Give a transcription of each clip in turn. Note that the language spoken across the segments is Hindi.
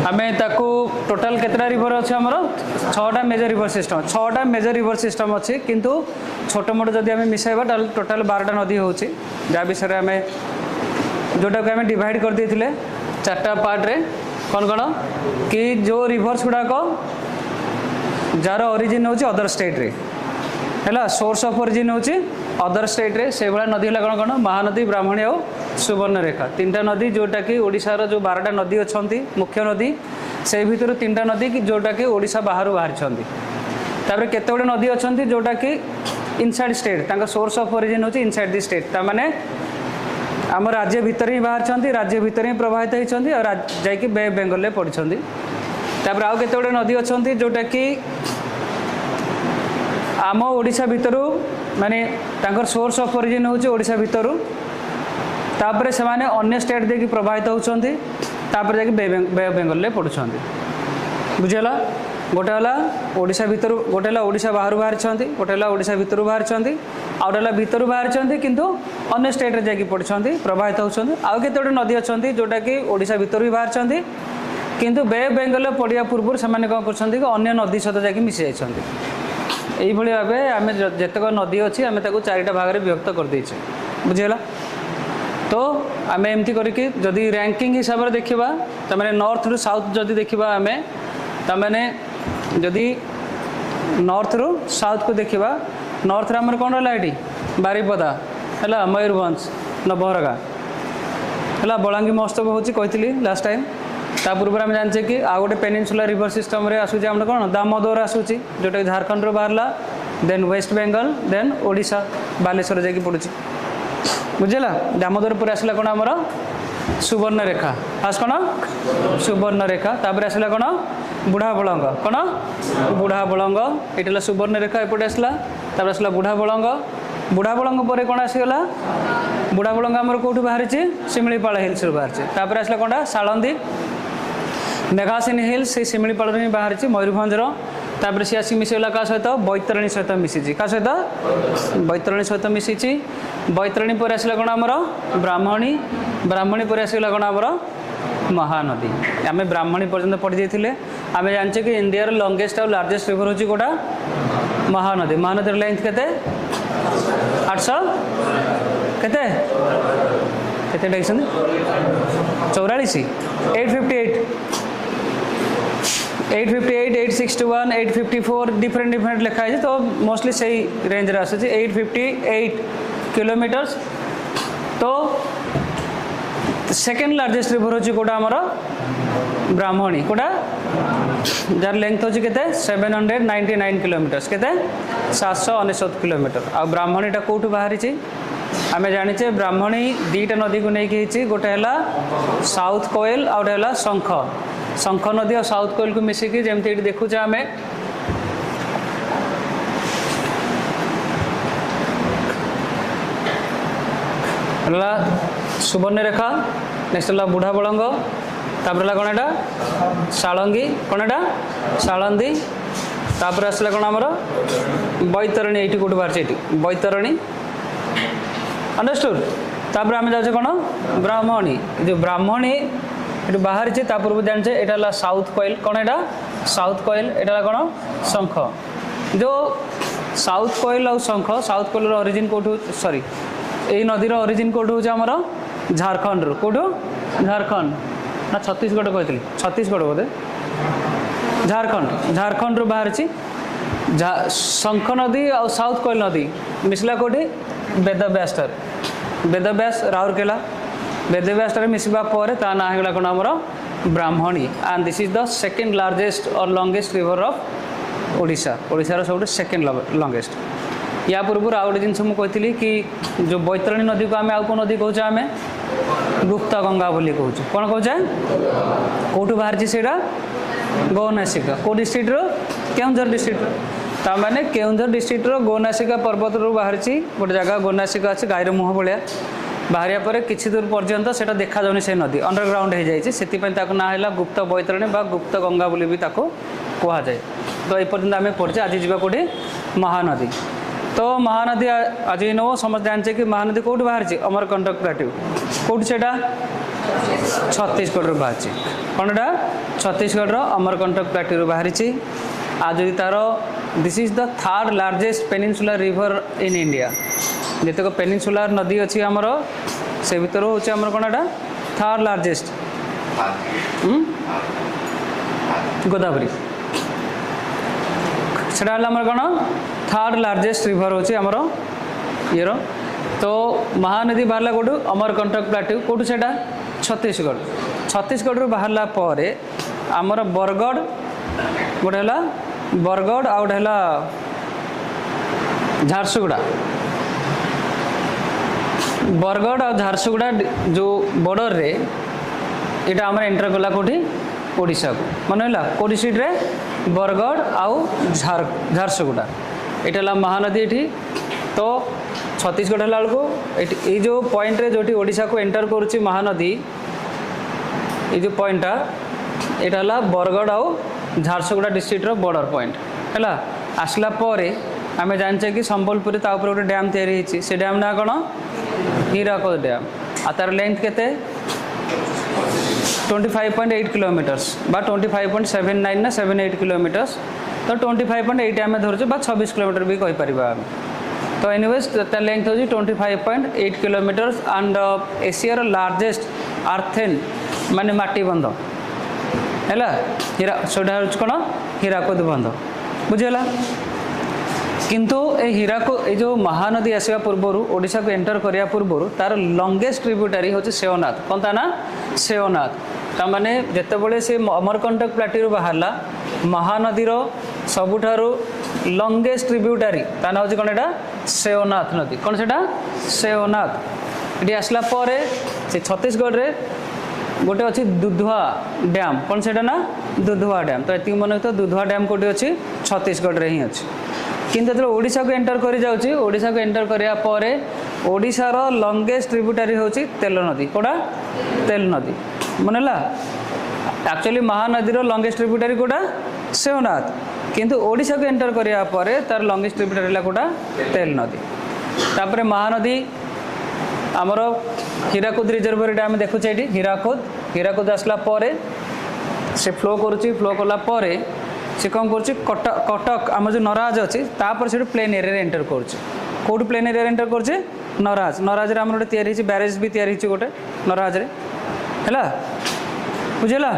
आम टोटाल केतटा रिवर अच्छे आमर 6टा मेजर रिवर सिस्टम 6टा मेजर रिवर सिस्टम अच्छी किंतु छोट मोट जदि आम मिसाइबा टोटाल 12टा नदी हो जहाँ विषय आम जोटा को आम डिवाइड कर देते 4टा पार्ट रे कौन कौन कि जो रिवर्स गुड़ाक जार ओरिजिन होची अदर स्टेट रे है सोर्स ऑफ ओरिजिन होची अदर स्टेट रे से भाया नदी है कौन कौन महानदी ब्राह्मणी और सुवर्णरेखा 3टा नदी जोटा कि ओडिशार जो 12टा नदी अच्छा मुख्य नदी से भितर 3टा नदी जोटा कि ओडिशा बाहर बाहरी केते गुड़े नदी अच्छा जोटा कि inside state source of origin होची इनसाइड दि स्टेट तामाने आम राज्य भितर ही बाहर राज्य भितर ही प्रभावित होती और जाकि बे बेंगल में पढ़ी आउ केते गुड़े नदी अच्छा जोटा कि आम ओडिशा भितर माने तांकर सोर्स ऑफ ओरिजिन होची ओडिशा भितर तापर से माने अन्य स्टेट देखिए प्रभावित होती जाकि बे बेंगल में पढ़ुं बुझेगा गोटे है ओडिशा भितर गोटे है ओडिशा बाहर बाहरी गोटे है ओडिशा भितर बाहरी आउ गोटे भितर बाहरी किंतु अन्य स्टेट रे जाकि पढ़ी प्रभावित होती आउ केते गुड़े नदी अच्छा जोटा कि ओडिशा भितर भी बाहरी किंतु बे बेंगल पड़ा पूर्व से कौन कर अन्य नदी सहित जाकि मिसी जाइए भाव आम जितक नदी अच्छी आम 4टा भाग में विभक्त कर देचे बुझेगा तो आम एमती करके जदि रैंकिंग हिसाब से देखा तमें नॉर्थ रु साउथ जदि देखा आम तमें जदि नॉर्थ रु साउथ को देखा नॉर्थ रे आमर कौन रहा ये बारिपदा है मयूरभंज नवरगा है बलांगी महोत्सव होची कही लास्ट टाइम ता पूर्व आम जाने कि आउ गोटे पेनिनसुला रिवर सिस्टम रे आसूँ आम कौन दामोदर आसूँ जोटा झारखंड रो बाहरला then west Bengal then Odisha Baleshwar जाकि पड़ुची बुझेगा दामोदर पर आसला कौन आमर सुवर्णरेखा फास्ट कौन सुवर्णरेखा तापर आसला कौन बुढ़ा बलंग कौन बुढ़ा बलंग ये सुवर्णरेखा एपटे आसला तापर आसला बुढ़ा बलंग पर कौन आसीगला बुढ़ा बलंग आमर कौटू बाहरी शिमिलीपाल हिल्स बाहरी तापर आसला कौन सालंदी मेघासिनी हिल्स से शिमिलीपाल ही बाहरी मयूरभंजर तापर सी आसिक मिसेगला क्या सहित बैतरणी सहित मिसी क्या सहित बैतरणी सहित मिसी बैतरणी पर आसला कौन आमर ब्राह्मणी पर आसगला कौन आमर महानदी आम ब्राह्मणी पर्यंत पढ़ी जाइए आम जाने कि इंडिया लंगेस्ट और लार्जेस्ट रिवर हूँ गोटा महानदी महानदी लेंथ के 800 केते केते देखछन 44 858 861 854 डिफरेंट लिखा है तो मोस्टली सही रेंज रे आसे 858 किलोमीटर्स तो सेकेंड लार्जेस्ट रिवर हूँ कोटा आमर ब्राह्मणी कोटा जार लेंथ होची केते 799 किलोमीटर्स केते 799 किलोमीटर आ ब्राह्मणीटा कौटू बाहरी आम जाने ब्राह्मणी 2टा नदी को लेकिन गोटे है साउथ कोयल आ गोटे है शंख नदी और साउथ कोयल को मिसिकी जमती देखुचे आम सुवर्णरेखा नेक्स्ट है बुढ़ा बलंग तापर कौन एटा सालंगी कौन एटा सालंदी तापर आसला कौन आमर बैतरणी ये कौट बाहर बैतरणी अंडरस्टूड तापर आम जाऊे कौन ब्राह्मणी जो ब्राह्मणी ये बाहर पूर्व जाने यहाँ साउथ कोयल कौन एटा साउथ कोयल यहाँ कौन शंख जो साउथ कोयल और शंख साउथ कोयल ओरिजिन कौटू सॉरी यही नदीर ओरिजिन कौटू हूँ आमर झारखंड रू कौटू झारखंड ना छत्तीसगढ़ कही छत्तीसगढ़ बोधे झारखंड रू बाहर शंख नदी और साउथ कोयल नदी मिसला कौटी वेदव्यास राउरकेला वेदव्यास मिसवा पर ता ना होगा कौन आमर Brahmani and this is the second largest और लंगेस्ट रिवर ऑफ ओडिशा ओडिशार सब सेकेंड लंगेस्ट या पूर्व आउ गोटे जिन मुझे कि जो बैतरणी नदी को आम आउ कौन नदी कहूँ आम गुप्त गंगा बोली कहूँ कौन कहूँ कौटू बाहरी से गौनासिका कौ डिस्ट्रिक्टर केउंझर डिस्ट्रिक्ट ताने केउंझर डिस्ट्रिक्टर गौनासिका पर्वत रू बाहरी गोटे जगह गौनासिका अच्छे गाईर मुह भाया बाहरिया पर किसी दूर पर्यंत से देखा जाऊनी से नदी अंडरग्राउंड हो जाए ना है गुप्त बैतरणी बा गुप्त गंगा बोली भी कहुए तो ये पर्यटन आम पढ़े आज जी कौटे महानदी तो महानदी आज नो समझ जाने कि महानदी कौट बाहर अमरकंटक प्लाट्यू कौट से छत्तीसगढ़ बाहर कौनटा छत्तीसगढ़ अमरकंटक प्लाट्यू बाहरी आज तार this is the third largest peninsular river in India जितक पेनिनसुलर नदी अच्छी आमर से भर हूँ आमर कौन एटा थर्ड लार्जेस्ट गोदावरी से कौन थर्ड लार्जेस्ट रिवर हूँ आमर ये तो महानदी बाहर कौटू अमरकंटक प्लाट्यू कौटू से छत्तीसगढ़ छत्तीसगढ़ बाहरला आमर बरगढ़ गोटे है बरगढ़ आ गोटे है झारसुगुड़ा बरगढ़ और झारसुगुड़ा जो बॉर्डर रे यहाँ आम एंटर कला कौटी ओडिशा को मन है कौटी सीट रे बरगढ़ आउ झारसुगुड़ा यहाँ महानदी ये तो छत्तीसगढ़ है बेलू ये जो पॉइंट रे जो ओडिशा को एंटर करुच्ची महानदी ये जो पॉइंटा यहाँ है बरगढ़ आउ झारसुगुड़ा डिस्ट्रिक्टर बॉर्डर पॉइंट है आसला आम जाने कि संबलपुर तापर गोटे डैम तैयारी से डैम ना कौन हीराकुद डैम आ तार लेंथ के 25.8 किलोमीटर्स बा 25.79 ना 78 किलोमीटर्स तो 25.8 आम धरचु बा 26 किलोमीटर भी कहीपर आम तो एनीवेज तार लेंथ हो 25.8 किलोमीटर्स एंड एशियार लार्जेस्ट आर्थेन माने माटी बंध है हीरा सोटा कौन हीराकुद बंध बुझीगला किंतु ए हीराको ये जो महानदी आसवा पूर्वर ओडिशा को एंटर करिया पूर्वर तार लंगेस्ट ट्रिब्यूटारी होची सेवनाथ कौन ता ना सेवनाथ तामाने जेतेबेले से अमरकंटक प्लाट्यू बाहरला महानदीर सबुठारु लंगेस्ट ट्रिब्यूटारी ता ना होची कौन एटा सेवनाथ नदी कौन सेटा सेवनाथ ये आसला परे से छत्तीसगढ़ रे गोटे अच्छी दुधवा डैम कौन से ना दुधवा डैम तो ये मन तो दुधवा डैम कौटी अच्छी छत्तीसगढ़ रे ही अच्छी किंतु जो ओडिशा को एंटर कर जाउची ओडिशा को एंटर करिया परे ओडिशार लंगेस्ट ट्रिब्यूटारी होची तेल नदी कोड़ा तेल नदी मनला एक्चुअली महानदीर लंगेस्ट ट्रिब्यूटारी कोड़ा सेवनाथ किंतु ओडिशा को एंटर करिया परे तार लंगेस्ट ट्रिब्यूटारी ला कोड़ा तेल नदी तापरे महानदी आमर हीराकुद रिजर्वर डैम देखुचे ये हीराकुद आसला परे से फ्लो करुच्ची फ्लो कला परे से कौन कर कटक आम जो नराज अच्छी तापर से प्लेन एरिया एंटर कौट प्लेन एरिया एंटर कर नराज नराज आम गोटे या ब्यारेज भी या गोटे नराज है बुझेगा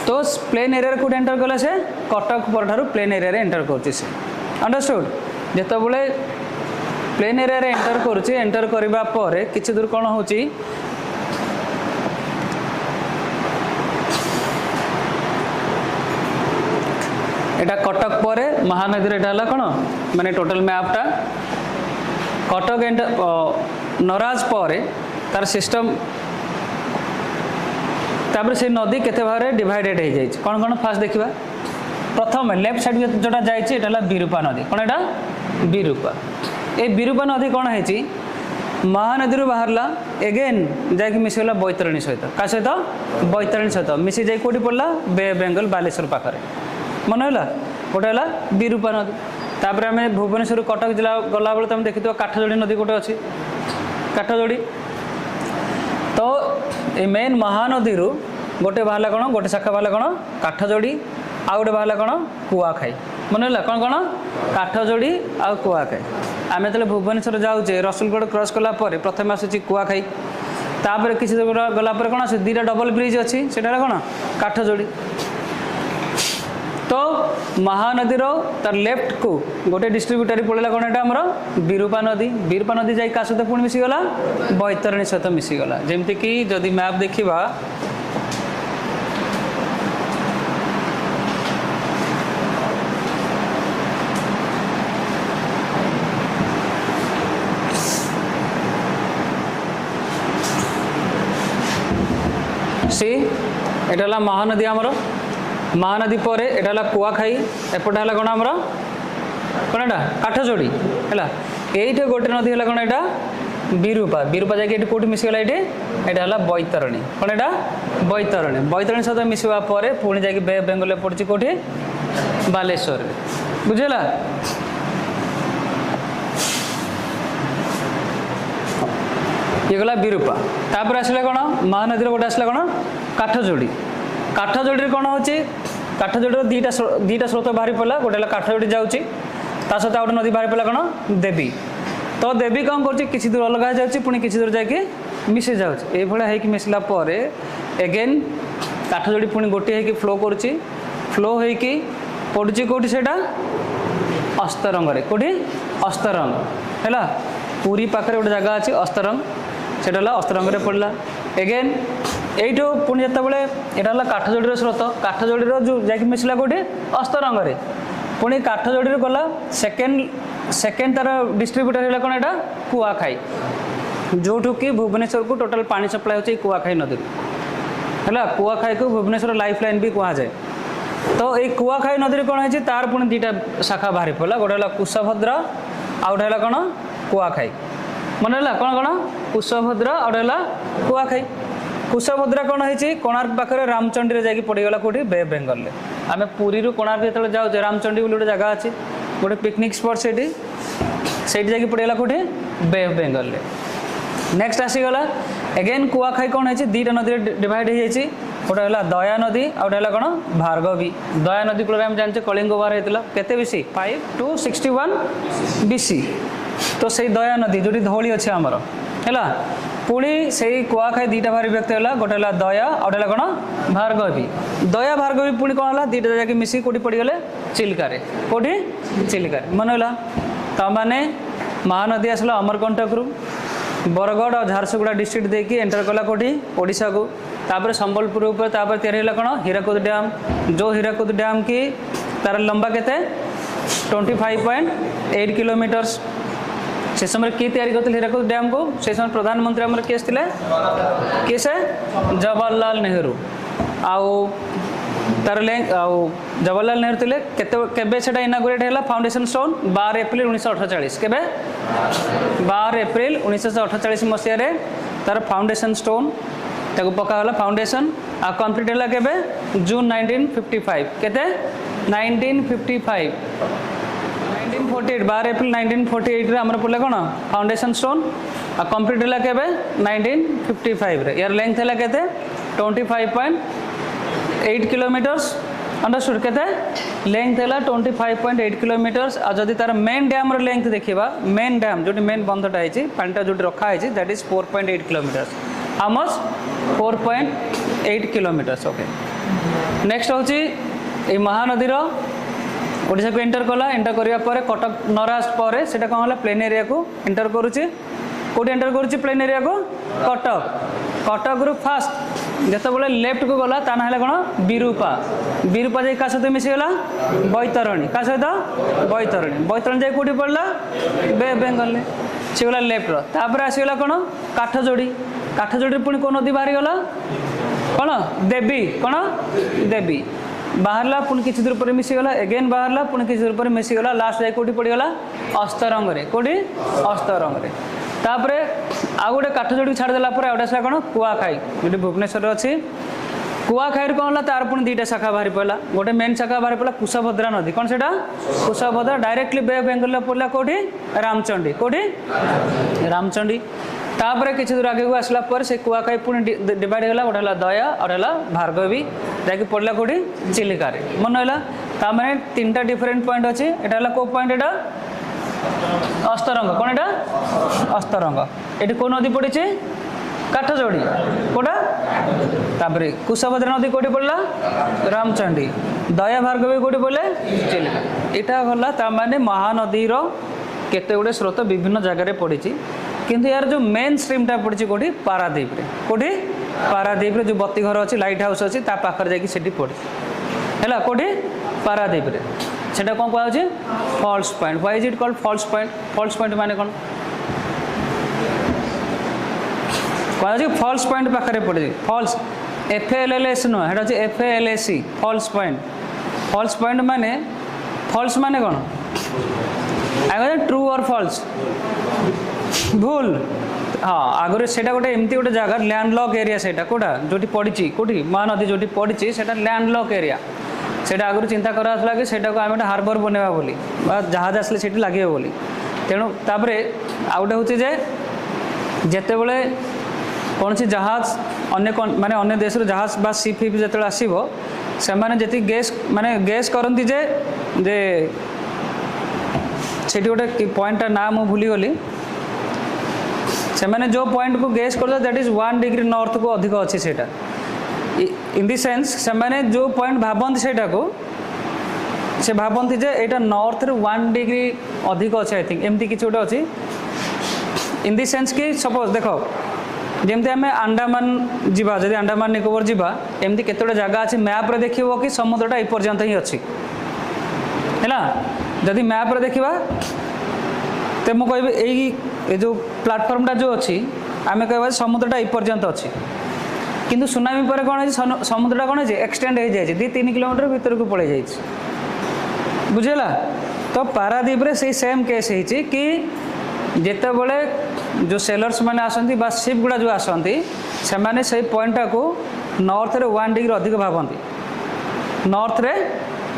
तो प्लेन एरिया कौट एंटर कला से कटक पर प्लेन एरिया एंटर कर अंडरस्टूड जितेबले प्लेन एरिया एंटर करुच्ची एंटर करबा परे किछि दूर कौन होची एटा कटक परे महानदी एटा हला कौन माने टोटल मैपटा कटक एंड नराज परे तार सिस्टम तापर से नदी केते भाग डिवाइडेड हो जाए कौन कौन फास्ट देखा प्रथम लेफ्ट साइड जोटा जाइए विरूपा नदी कौन एटा विरूपा ए विरूपा नदी कौन है महानदी बाहरला एगेन जाकि मिसगला बैतरणी सहित क्या सहित बैतरणी सहित मिसी जाए कौटी पड़ला बे बेंगल बालेश्वर पाखे मन है गोटे है विरूपा नदी तापर आम भुवनेश्वर कटक जिला गला बेले तुम देखी काठजोड़ी नदी गोटे अच्छी काठजोड़ी तो ये मेन महानदी गोटे बाहर कौन गोटे शाखा बाहर कौन काठजोड़ी आ गोटे बाहर कौन कुआखाई मन है कौन कौन काठजोड़ी आ कुआखाई आम जो भुवनेश्वर जाऊे रसुलगढ़ क्रॉस कला प्रथम आसूँ कुआखाई तापर किसी गला कौन आस दुटा डबल ब्रिज अच्छी से कौन काठजोड़ी तो महानदीर तार लेफ्ट को गोटे डिस्ट्रीब्यूटरी पड़ेगा कौन एटा आमर विरूपा नदी जाई का सहित पुणी मिसीगला बैतरणी सहित मिसीगला जमती कि जदि मैप देखा सी एटा महानदी आमर महानदी पर एटा कुआखाई एपटे है कौन आमर कौन एटा काठजोड़ी है ये गोटे नदी है कौन एटा विरूपा विरूपा जाकि कौट मिसगला ये है बैतरणी कौन एटा बैतरणी सहित मिसवा पुणी जाकि बे बेंगल पड़ी कौटी बालेश्वर बुझेगा ये गला विरूपा तापर आसले कौन महानदी गोटे आसला कौन काठजोड़ी काठजोड़ी कौन होची काठजोड़ी दीटा स्रोत बाहरी पड़ा गोटे काठजोड़ी जाऊँगी ता सहित गोटे नदी बाहरी पड़ा कौन देवी तो देवी कौन कर किसी दूर अलग हो जाऊँगी पुणी किसी दूर जाकि मिसी जाऊँगी ये मिसला पर एगेन काठजोड़ी पुणी गोटे होगी फ्लो करुच्ची फ्लो होगी पड़ुची कौटी से अस्तरंग कौटी अस्तरंग है पुरी पाखे गोटे जगह अच्छी अस्तरंग से अस्तरंग पड़ा एगेन यू पुणी जिते यहाँ काठजोड़ी स्रोत काठजोड़ी जो जा मिसला कौटी अस्तरंग पुणी काठजोड़ी गला सेकेंड तार डिस्ट्रीब्यूटर है कौन यहाँ कुआखाई जो कि भुवनेश्वर को टोटाल पानी सप्लाई होची कुआखाई नदी है कुआखाई को भुवनेश्वर लाइफ लाइन भी कहुए तो ये कुआखाई नदी कौन है तार पुणी दुईटा शाखा बाहरी पड़ा गोटे है कुशभद्र आउ गोटे है कौन कुआखाई मन है कौन कौन कुशभद्र आउ गोटे है कुआखाई कुशभद्रा कौन है कोणार्क पाखे रामचंडी जाकि पड़गला कौटी बे ऑफ बेंगल आम पुरी कोणार्क जो जाऊे रामचंडी गोटे जगह अच्छी गोटे पिकनिक स्पॉट से जाकि पड़गला कौटी बे ऑफ बेंगल नेक्स्ट आसीगला एगेन कुआखाई कौन है दुईटा नदी डिवाइड हो जाए गोटे है दया नदी आ गोटे है कौन भार्गवी दया नदी कूल आम जानते कलिंग वार होता केते बीसी 561 बीसी तो से दया नदी जो धौली अच्छे आमर है पुणी से कुआखाई दुईटा भारी व्यक्ति है गोटे है दया आ गोटे है कौन भार्गवी दया भार्गवी पुणी कौन है दुईटा जाकि मिसिक कौटी पड़गले चिल्कार कौटी चिल्कार मन है तमाने महानदी आसला अमरकंटक रु बरगढ़ और झारसुगुड़ा डिस्ट्रिक्ट देखिए एंटर कला कौटी ओडिशा को तापर संबलपुर ऊपर तापर तैयारी है कौन हीराकुद डैम जो हीराकुद डैम की तार लंबा केते 25.8 किलोमीटर्स से समय किए तैयारी करते हीराकुद डैम को से समय प्रधानमंत्री आम किए किए से जवाहरलाल नेहरू आउ तार लेंथ आउ जवाहरलाल नेहरू थे केबे से इनागुरेट है फाउंडेशन स्टोन 12 एप्रिल 1948 केबे 12 एप्रिल 1948 मसीह तार फाउंडेशन स्टोन ताको पकाला फाउंडेशन आ कंप्लीट है केबे जून 1955 केते 1955 1948 12 एप्रिल 1948 रे हमर पड़ला कोन फाउंडेशन स्टोन आ कंप्लीट है केबे 1955 रे यार लेंथ है केते 25.8 किलोमीटर्स अंडरस्टूड केते लेंथ है 25.8 किलोमीटर्स आ जदि तार मेन डैम रो लेंथ देखिबा मेन डैम जोटी मेन बंधटा है पानीटा जो रखा है that is 4.8 kilometres how much 4.8 kilometres okay next होची ए महानदीर ओडिशा को एंटर कला एंटर करिया परे कटक नराज परे सेटा कोन होला प्लेन एरिया को एंटर करूची कोडी एंटर करूची प्लेन एरिया को कटक रु फास्ट जते बोले लेफ्ट को गला ता ना हला कोन विरूपा विरूपा जाई का सहित मिसी गला बैतरणी का सहित बैतरणी जाई कोडी पड़ला बे बेंगल ले से गला लेफ्ट रो तापर आसी गला कोन काठजोड़ी पुणी को नदी बाहरी गला कौन देवी कौन देवी बाहरला पुणी किसी दूर पर मिसीगला एगेन बाहरला पुणी किसी दूर पर मिसीगला लास्ट जाए कौटी पड़गला अस्तरंग कौटी अस्तरंग तापर आउ गोटे काठजोड़ी छाड़देला आउटा आसला कौन कुआखाई जो भुवनेश्वर अच्छी कुआखाई कौन है तार पुणी दुईटा शाखा बाहरी पड़ा गोटे मेन शाखा बाहरी पड़ा कुशभद्रा नदी कौन से कुशभद्रा डायरेक्टली बे ऑफ बेंगल पड़ा कौटी रामचंडी कौटी रामचंडी तापर किसी दूर आगे को आसला पर से कुआखाई पुणी डिवाइड होगा गोटे है दया और है भार्गवी जाकि पड़ला कौटी चिलिका मन है ताने 3टा डिफरेंट पॉइंट अच्छे यहाँ है कौ पॉइंट यहाँ अस्तरंग कौन यहाँ अस्तरंग ये कौ नदी पड़ी काठजोड़ी कौटा तापर कुशभद्रा नदी कौटी पड़ला रामचंडी दया भार्गवी कौटी पड़े चिलिका यहाँ गला ताने महानदीर केते गुड़े स्रोत विभिन्न जगह पड़ी किंतु यार जो मेन स्ट्रीमटा पड़ी कौटी पारादीप रे कौटी पारादीप रे जो बत्ती घर अच्छी लाइट हाउस अच्छी ता पाखर जाकि सेठी पड़ी है कौटी पारादीप रे सेटा कौन कहूँ False Point why is it called False Point माने कौन कहूँ फॉल्स पॉइंट पाखे पड़े फॉल्स FALS नुह है FALC फॉल्स पॉइंट माने फॉल्स माने कौन आगे ट्रू और फॉल्स भूल हाँ आगुरी से गोटे एमती गोटे जगह लैंडलॉक एरिया से कौटा जो पड़ी कौटी महानदी जो पड़ी से लैंडलॉक एरिया से आगुरी चिंता कराला कि सेटा को आम गोटे हार्बर बनवा बोली जहाज आसले से लगे बोली तेणु तापर आउ गोटे हूँ जे जिते बड़े कौन सी जहाज अन्य माने अन्य देश जहाज बा सिप फिप जो आसो से जी गैस माने गैस करती जे से गोटे पॉइंट ना मु भूलीगली से मैंने जो पॉइंट को गैस कर दैट इज 1 डिग्री नॉर्थ को अधिक अच्छी से इन दी सेंस से मैंने जो पॉइंट भावती से से भावती जे यहाँ नॉर्थ रे 1 डिग्री अधिक अच्छे आई थिंक एमती किसी गोटे अच्छी इन दी सेंस कि सपोज देख जमती आम अंडमान जावा जब अंडमान निकोबर जावा एमती केतोटे जगह अच्छी मैप्रे देखो कि समुद्रटा एपर्यंत ही अच्छी है जदि मैप्रे देखा तो मुझे यही जो प्लाटफर्मटा जो अच्छी आम कह समुद्रटा एपर्यंत अच्छी किंतु सुनामी पर कौन है समुद्रटा कौन है एक्सटेंड हो जाए 2-3 किलोमीटर भीतर को पड़े जाए बुझेगा तो पारादीप रे से सेम केस है कि जिते बड़े जो सेलर्स मैंने आसती शिप गुड़ा जो आसती से मैंने से पॉइंटा को नॉर्थ रे 1 डिग्री अधिक भावती नॉर्थ रे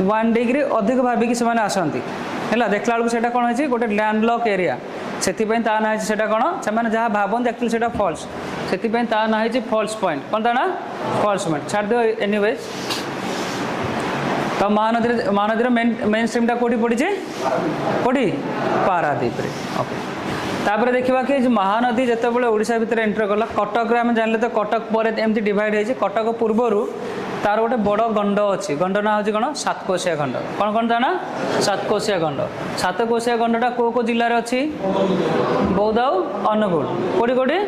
1 डिग्री अधिक भाविकी से आसती है देखला बेलू से कौन है गोटे लैंडलॉक एरिया से ता ना है कौन से जहाँ भावती एक्चुअली से फॉल्स से ता ना है फॉल्स पॉइंट कौन ता ना फॉल्स पॉइंट छाड़ दियो एनीवे तो महानदी मेन स्ट्रीमटा कौटी पड़ी कौटी पारादीप रे ओके तापर देखा कि महानदी जितेबाला ओडिशा भितर एंटर कला कटक आम जानले तो कटक पर एमती डिवाइड होती कटक पूर्वर तार गोटे बड़ गंड अच्छी गंड ना हूँ कौन सातकोशिया गंड कौन कौन ता ना सातकोशिया गंड सातकोशिया गंडटा को जिले अच्छी बौद्ध अनुगुल कौटी कौटी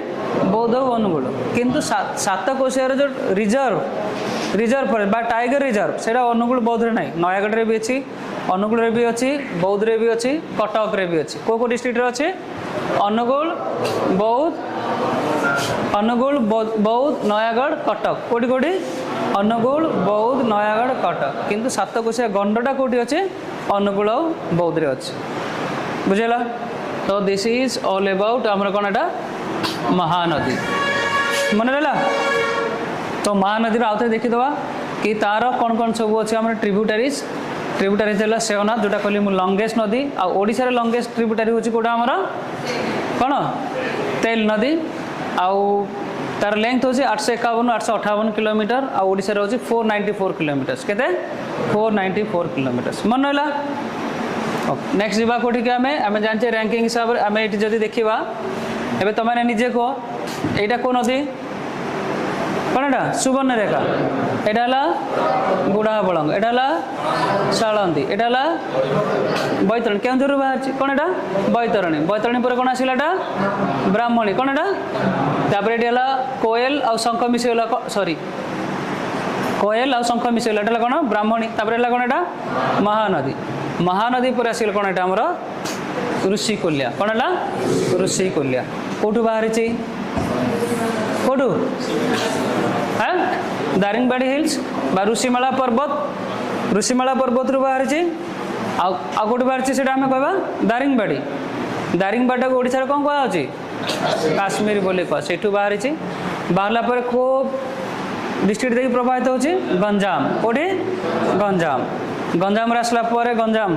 बौद्ध अनुगुल किंतु सातकोशियार जो रिजर्व पर बा टाइगर रिजर्व से अनुगुल बौद्ध ना नयागढ़ रे भी अच्छी अनुगुल रे भी अच्छी बौद्ध रे भी अच्छी कटक रे भी अच्छी को डिस्ट्रिक्ट रे अच्छी अनुगुल बौद्ध नयागढ़ कटक कौटी कौटी अनुगुल बौद्ध नयागढ़ कटक किंतु सातकोशिया गंडटा कौटी अच्छे अनुगुल बौद्ध रे अच्छे बुझेगा तो दिस इज ऑल अबाउट आमर कौन एटा महानदी मन रहा तो महानदी आउ थे देखीदे कि तार कौन कौन सब अच्छे आम ट्रिब्यूटारीज है सेवनाथ जोटा कहली मु लंगेस्ट नदी आशार लंगेस्ट ट्रिब्यूटारी हूँ कौटा आमर कौन तेल नदी आउ तार लेंथ हूँ 851-858 किलोमीटर आशार हूँ 494 किलोमीटर केते 494 किलोमीटर मन रहा नेक्स्ट जावा कौटी आम जानते रैंकिंग हिसाब से आम ये जब देखा एवं तुम निजे कह यहाँ कौ नदी कौन एटा सुवर्णरेखा एटा गुड़ाबलंग एटा शालंदी एटा बैतरणी केन्दूर बाहर कौन एटा बैतरणी बैतरणी पर कौन आसला ब्राह्मणी कौन एटा तापर ये कोयल आ शंख मिसेला सॉरी कोयल आ शंख मिसेला एटा कौन ब्राह्मणी तापर कौन एटा महानदी महानदी पर आसिल कौन एटा हमर ऋषिकुल्या कौन एटा ऋषिकुल्या कौटू बाहरी कौटू हाँ दारिंगबाड़ी हिल्स बा ऋषिमाला पर्वत रू बाहरी आउटे बाहरी से आम कह दारिंगबाड़ी दारिंगबाड़ी को ओडिशा कौन कहुच्छी काश्मीर बोली कह से बाहरी बाहरला पर खूब डिस्ट्रिक्ट देखिए प्रभावित होची गंजाम कौटी गंजाम आसला गंजाम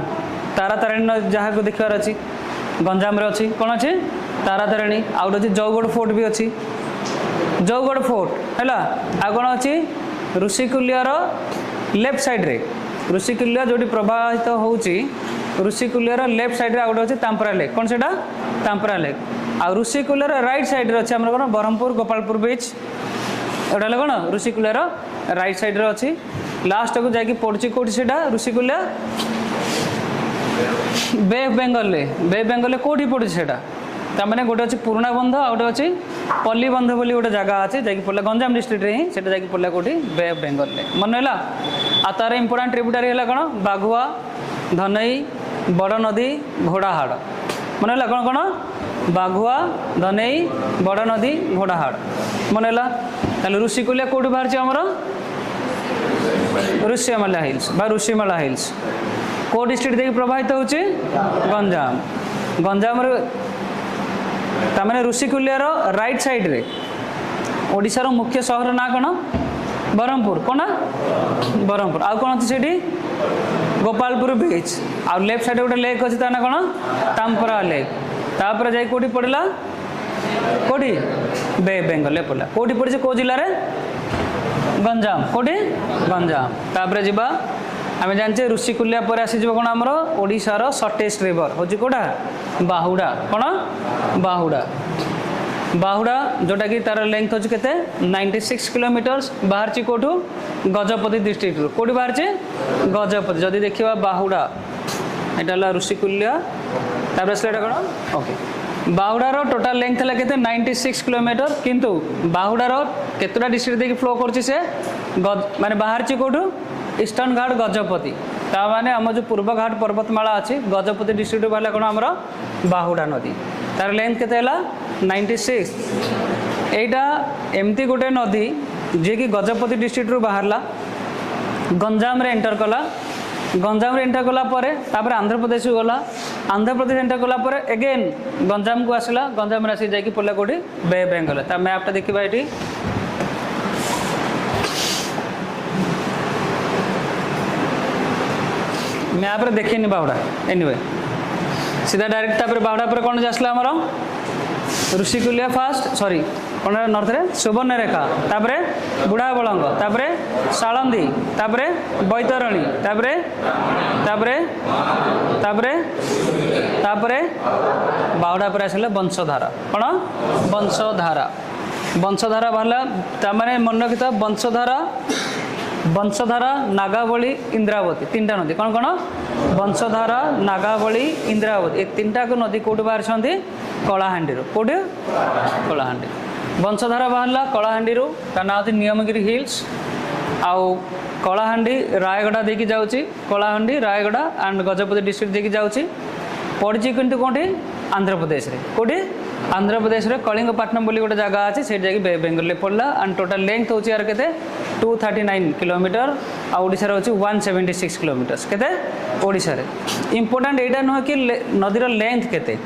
तारातारिणी जहाँ को देखार अच्छी गंजाम अच्छी कौन अच्छी तारातारिणी आउ गोटे जौगड़ फोर्ट भी अच्छी जौगड़ फोर्ट है आ कौन अच्छी ऋषिकुल्यार लेफ्ट साइड्रे ऋषिकुल्या जो प्रभावित होची ऋषिकुल्यार लेफ्ट साइड्रे आउ गोटे अच्छी तांपरा लेक कौन से तांपरा लेक आ ऋषिकुल्यार राइट साइड्रे अच्छे आम कौन ब्रह्मपुर गोपालपुर बीच एटा कौन ऋषिकुल्यार राइट साइड्रे अच्छी लास्ट को जाकि पड़ी कौटी से ऋषिकुल्या बे ऑफ बेंगल कौटी पड़ी से ताने गोटे अच्छी पुराणा बंध आ गए अच्छी पल्ली बंध बोली गोटे जगह अच्छे जैक पड़ा गंजाम डिस्ट्रिक्ट रे ही सेटा जाकि पड़ा कौटी बे ऑफ बेंगल मन है आ तार इंपोर्टाट ट्रिब्यूटारी है कौन बाघुआ धनई बड़ नदी घोड़ाहाड़ मन है कौन कौन बाघुआ धनई बड़ नदी घोड़ाहाड़ मन है ऋषिकुल्या कौटी बाहर आमर ऋषिमाला हिल्स बा ऋषिमाला हिल्स को डिस्ट्रिक्ट देखिए प्रभावित होची गंजाम गंजाम ताने ऋषिकुल्यार राइट साइड रे ओडिशार मुख्य सहर ना कौन ब्रह्मपुर कौन ब्रह्मपुर आउ कौन अच्छी से गोपालपुर बीच आउ लेफ्ट साइड गोटे लेक अच्छी ता ना कौन तांपरा लेक तापर जाई कोठी पड़ला कोठी बे बेंगल पड़ा कोठी पड़ी कौ जिले में गंजाम कोठी गंजाम तापर जीवा आम जानचे ऋषिकुल्या पर आसीज कौन आमर ओडिशार शॉर्टेस्ट रिवर हूँ कौटा बाहुड़ा कौन बाहुड़ा बाहुड़ा जोटा कि तार लेंथ अच्छे केते 96 किलोमीटर्स बाहर कौटू गजपति डिस्ट्रिक्ट कौटी बाहर गजपति जदि देखा बाहुड़ा यहाँ ऋषिकुल्या कौन ओके बाहुड़ार टोटाल लेंथ है केते 96 किलोमीटर किंतु बाहुड़ार केतटा डिस्ट्रिक्ट देखिए फ्लो कर माने बाहर कौटू ईस्टर्न घाट गजपति ताने आम जो पूर्व घाट पर्वतमाला अच्छी गजपति डिस्ट्रिक्ट बाहर कौन आमर बाहुड़ा नदी तार लेंथ केते 96 एटा एमती गोटे नदी जी कि गजपति डिस्ट्रिक्ट रू बाहरला गंजाम रे एंटर कला गंजाम रे एंटर कला परे तापर आंध्र प्रदेश गला आंध्र प्रदेश एंटर कला परे अगेन गंजाम को आसला गंजाम रे आसी जाकी पड़ला कोठी बे बेंगल ता मैपटा देखिबा एठी मैप रे देखिनी बाहुड़ा एनीवे सीधा डायरेक्ट तापर बाहुड़ा पर कौन आसला आमर ऋषिकुल्या फास्ट सॉरी कौन नॉर्थ रे सुवर्णरेखा तापरे बुढ़ा बलंग तापरे सालंदी तापरे बैतरणी तापरे तापरे तापरे तापरे बाहुड़ा पर आसले वंशधारा कौन वंशधारा वंशधारा बाहला तामाने मन रखिता वंशधारा वंशधारा नागावली इंद्रावती तीन नदी कौन कौन वंशधारा नागावली इंद्रावती ये तीन टाक नदी कौट बाहर कलाहांडी कौट कलाहांडी वंशधारा बाहरला कलाहांडी ता ना होती नियमगिरी हिल्स आउ कलाहांडी रायगड़ा देकी जाउची कलाहांडी रायगड़ा एंड गजपति डिस्ट्रिक्ट देकी जाउची पड़ी किंतु कौटी आंध्र प्रदेश रे कौटी आंध्र प्रदेश रे कलिंगपट्टनम बोली गोटे जगह अच्छी से बे बेंगल पड़ला एंड टोटाल लेंथ होची यार केते 239 किलोमीटर आ ओडिसा रे होची 176 किलोमीटर केते ओडिसा रे इंपोर्टेंट एटा न कि नदीर लेंथ केते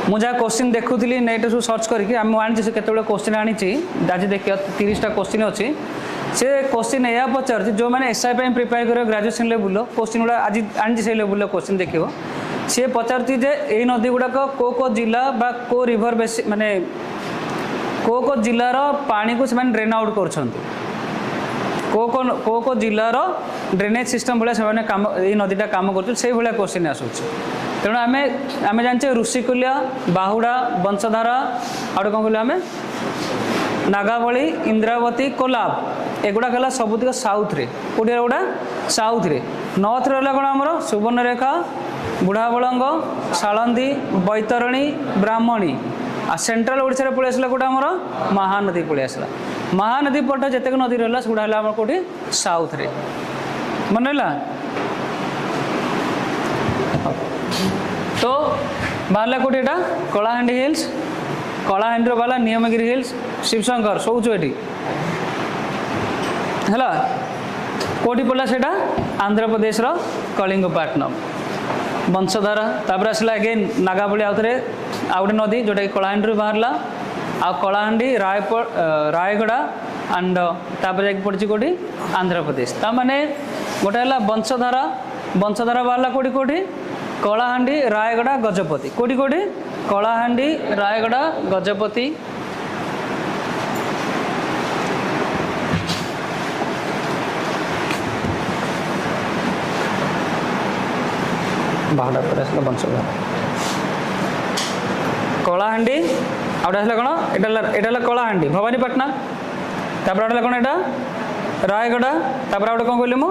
मु जहाँ क्वेश्चन देखुली नेट सब सर्च करके आम आनी से केत क्वेश्चन आनी आज देखिए 30टा क्वेश्चन अच्छी से क्वेश्चन या पचार जो मैंने एसआई प्रिपेयर कर ग्रेजुएशन लेवल क्वेश्चन गुड़ा आज आनी से लेवल क्वेश्चन देखिए सी पचारती जे ये नदी गुड़ाक को जिला बा को रिभर बेसी माने को जिलार पानी को से ड्रेन आउट कर को जिलार ड्रेनेज सिस्टम भाया काम ये नदीटा काम कर क्वेश्चन आसूँ तेणु आम आम जानचे ऋषिकुल्या बाहुड़ा वंशधारा आउट कौन कहल आम नागावली इंद्रावती कोलाब एगुड़ा है सबुतिक साउथ रे कौटे गुड़ा साउथ रे नॉर्थ रे कौन आमर सुवर्णरेखा बुढ़ा बलंग सालंदी बैतरणी ब्राह्मणी आ सेंट्रल ओडिशा पलि आसला कौटा आमर महानदी पलि आसला महानदी पट जितेक नदी रहा से गुड़ा है कौटी साउथ रे मन रहा तो बाहर कौटी एटा कलाहांडी हिल्स कलाहांडी बाहर नियमगिरी हिल्स शिवशंकर शोचु ये है कौटी पड़ा से आंध्र प्रदेश कलिंगपट्टनम वंशधारा तापर आसला अगेन नागावली आउे आउटे नदी जोटा कि कलाहांडी बाहरला आ कलाहांडी रायगड़ा एंड तापर जाकि पड़ी कौटी आंध्र प्रदेश ता माने गोटे है वंशधारा वंशधारा बाहरला कौटी कौटी कलाहांडी रायगड़ा गजपति कौटी कौटी कलाहांडी रायगड़ा गजपति बाहुड़ा पर आसला वंशधारा कलाहांडी आउटे आसला कौन एटा कलाहांडी भवानीपाटना तापर आउटे कौन एटा रायगड़ा तापर आउटे कौन कहली मु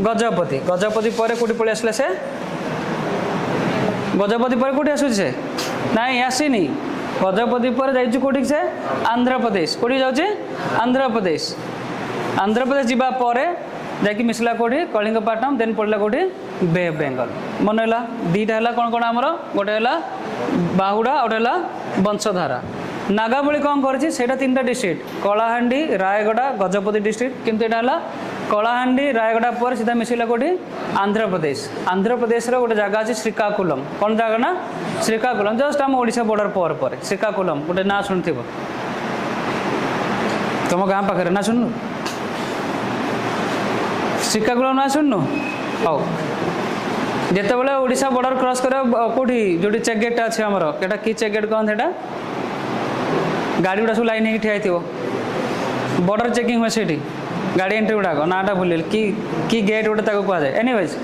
गजपति गजपति पर कौटी पलि आसला से गजपति पर कौटी आसूँ से नाई आसीनी गजपति पर जाइए कौटी से आंध्र प्रदेश कौटी जाऊे आंध्र प्रदेश आंध्र प्रदेश जावा पर जाकि मिसला कौटी कलिंगपट्टनम देन पड़ला कौटी बे बेंगल मन है दीटा है कौन कौन आमर गोटे है बाहुड़ा गोटे है वंशधारा नागावली कौन करछि सेटा तीन डिस्ट्रिक्ट कलाहांडी रायगड़ा गजपति डिस्ट्रिक्ट किंतु एटा है कलाहांडी रायगड़ा पर सीधा मिसला कौटी आंध्र प्रदेश गोटे जगह अच्छी श्रीकाकुलम कौन जगह ना श्रीकाकुलम जस्ट आम ओडिशा बॉर्डर पर श्रीकाकुलम गोटे ना शुणुथ तुम गाँ पाखे ना शुणु श्रीकाकुलम ना शुणु हौ जितेबाला ओडिशा बॉर्डर क्रॉस कर कौटी जो चेक गेट अच्छे आमर एटा कि चेक गेट कहते हैं गाड़ी गुड़ा सब लाइन हो ठिया बॉर्डर चेकिंग हुए से गाड़ी एंट्री गुड़ाक नाटा भूल कि गेट गोटे कहुए एनीवेज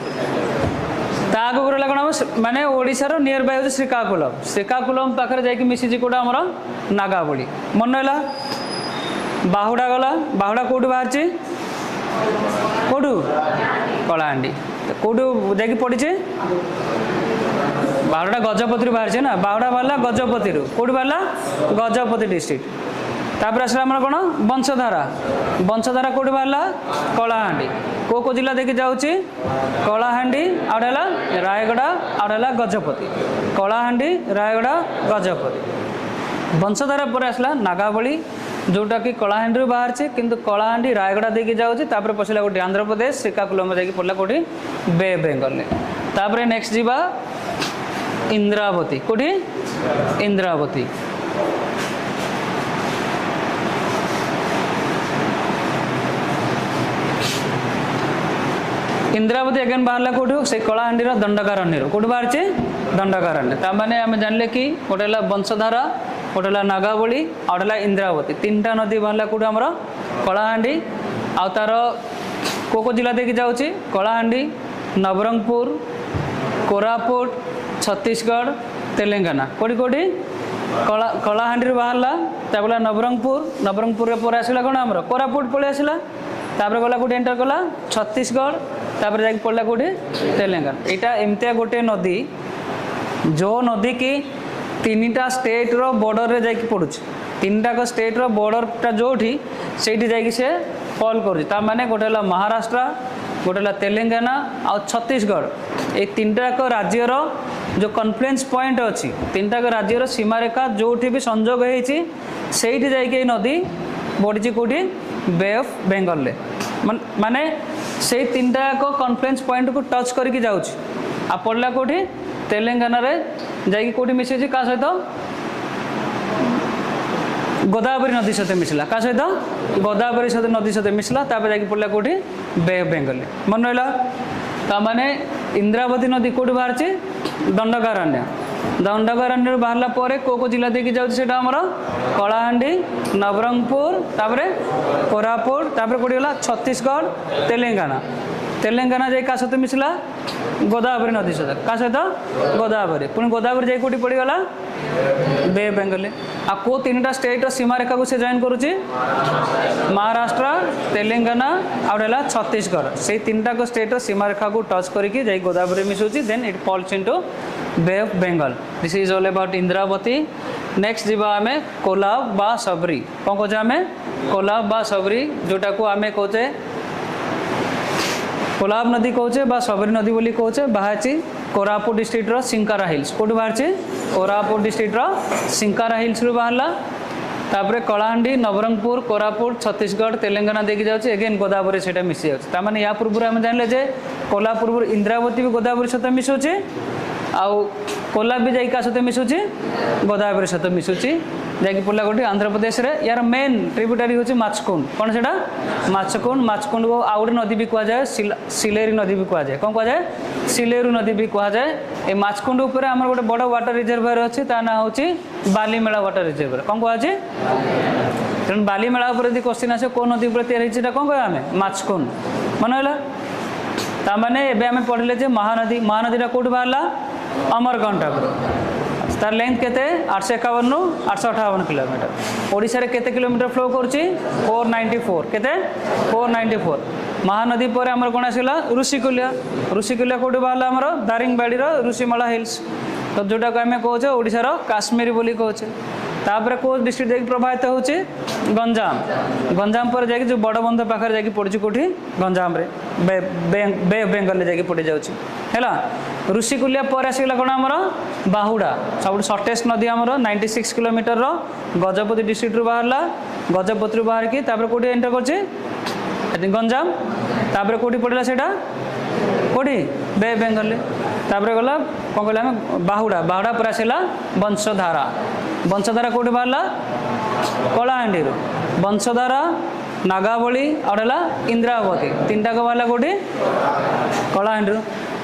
ताक रहा कौन माने ओडिशार नियर बाय श्रीकाकुलम श्रीकाकुलम पाखे जाकि मिसी कौटा आमर नागावली मन रहा बाहुड़ा गला बाहुड़ा कौटू बाहर कौटू कलाहांडी कौटू जाकि पड़ी बाहुड़ा गजपति बाहर ना बाहुड़ा बाहर गजपति कौटू बाहर गजपति डिस्ट्रिक्ट तापर आसला आम कौन वंशधारा वंशधारा कौटू बाहर कलाहांडी को जिला देखिए जाऊँगी कलाहांडी आउट है रायगड़ा आउट है गजपति कलाहांडी रायगड़ा गजपति वंशधारा पर आसला नागावली जोटा कि कलाहांडी बाहर किंतु कलाहांडी रायगड़ा देखिए जाऊँगी तापर पशिला गोटे आंध्र प्रदेश श्रीकाकुलम जाकि पड़ला कौटी बे बेंगल तापर नेक्स्ट जीवा इंद्रावती कौटी इंद्रावती इंद्रावती अगेन बाहर कौटू से कलाहांडी दंडकारण्य कौटू बाहर दंडकारण्य ताने आम जानले कि गोटे वंशधारा गोटे नागावली आउटे इंद्रावती तीन टा नदी बाहर कौटू आमर कलाहांडी आउ तार को जिला देखिए जाऊँगी कलाहांडी नवरंगपुर कोरापुट छत्तीसगढ़ तेलंगाना कौटी कौटी कलाहांडी बाहर नवरंगपुर नवरंगपुर पर आसला कौन आमर कोरापुट पलि आसला तापर गला कौटी एंटर कला छत्तीसगढ़ तापर जाकि पड़ला कौटी तेलंगाना यहाँ एमतिया गोटे नदी जो नदी की तीन टा स्टेट रो बॉर्डर रे जाकि पड़ुछ तीन टा स्टेट रो बॉर्डर जोठी से से फॉल कर माने गोटे महाराष्ट्र गोटे तेलंगाना आ छत्तीसगढ़ ये तीन टाक राज्यर जो कन्फ्लुएंस पॉइंट अच्छी तीन टाक राज्यर सीमारेखा जोठी भी संजोग होती जाकि नदी बढ़ी कौटी बे ऑफ बेंगल माने से तीन टाक कन्फ्लुएंस पॉइंट को टच करके जाऊँगी आ पड़ला कौटी तेलंगाना रे जाकि कौटी मिसी क्या सहित गोदावरी नदी सहित मिसला क्या सहित गोदावरी सहित नदी सहित मिसला तापर जाकि पड़ला कौटी बे ऑफ बेंगल मन रहा ताने इंद्रावती नदी कौटी बाहर दंडकारण्य दंडकारण्य बाहरला परे को जिला देखिए जाऊँगी आमर कलाहांडी नवरंगपुर तापर कोरापुट तापर कौटी गला छत्तीसगढ़ तेलंगाना तेलंगाना जाए क्या सहित मिसला गोदावरी नदी सहित क्या सहित गोदावरी पुणी गोदावरी जाए कौटी पड़गला बे बेंगल आ को तीन टा स्टेट सीमारेखा को से जॉइन करुच्ची महाराष्ट्र तेलंगाना आउट छत्तीसगढ़ से तीन टा स्टेट सीमारेखा को टच करके जाए गोदावरी मिसुची then it falls into bay of Bengal this is all about Indravati next जीवा आम कोलाब बा सबरी कौन कहे आम कोलाब बा सबरी जोटा को आम कहे कोलाब नदी कहे बा सबरी नदी बोली कहे बाहर कोरापुट डिस्ट्रिक्ट रो सिंकारा हिल्स कौट बाहर कोरापुट डिस्ट्रिक्ट रो सिंकारा हिल्स रू बाहरला तापर कलाहांडी नवरंगपुर कोरापुट छत्तीसगढ़ तेलंगाना देखिए जाऊँगी एगेन गोदावरी से मिसी जाऊँगी या पूर्व आम जान जे कोला पूर्व इंद्रावती भी गोदावरी सहित मिसुची आउ कोला भी जाकि क्या सहित मिसुची गोदावरी सहित मिसुची जाकि पड़ला गोटे आंध्र प्रदेश रे यार मेन ट्रिब्यूटारी होची माचकुंड कौन से माचकुंड माचकुंड को आउ गोटे नदी भी कहुए सिलेरी नदी भी कहुए कौन कहुए सिलेरू नदी भी कहुए ये माचकुंड उपर आम गोटे बड़ वाटर रिजर्वर अच्छी ता ना हूँ बालीमेला वाटर रिजर्वर कौन कहुए तेणु बालीमेला यदि क्वेश्चन आसे कौ नदी पर या कौन कह आम माचकुंड मन है ताने एवं आम पढ़ले महानदी महानदी कौट बाहर अमरकंटक तार लेंथ केते 851 नु 858 किलोमीटर ओडिशा रे केते किलोमीटर फ्लो करछि 494 केते 494 महानदी पर हमर कोन आसिला ऋषिकुल्या ऋषिकुल्या कोड बाहला हमर दारिंगबाड़ी रो ऋषिमला हिल्स तो जोटा को हमें कहछे ओडिशा रो काश्मीर बोली कहछे तापर को डिस्ट्रिक्ट जाकि प्रभावित होछि गंजाम गंजाम पर जाकि जो बड़ बंध पाखर जाकि पड़छि कोठी गंजाम रे बे बेंगल ले जाकि पड़ी जाउछि हैला ऋषिकुल्या पर आसिला कोन हमर बाहुड़ा सब शॉर्टेस्ट नदी हमर 96 किलोमीटर रो गजपति डिस्ट्रिक्ट रू बाहरला गजपति रू बाहर की तापर कोठी एंटर करछि गंजाम तापर कोठी पड़ला सेटा कोठी बे बेंगल तापर गला कौन कहला बाहुड़ा बाहुड़ा पर आसला वंशधारा वंशधारा कौट बाहर कलाहांडी वंशधारा नागावली और इंद्रावती तीन टाक बाहर कौटी कलाहांडी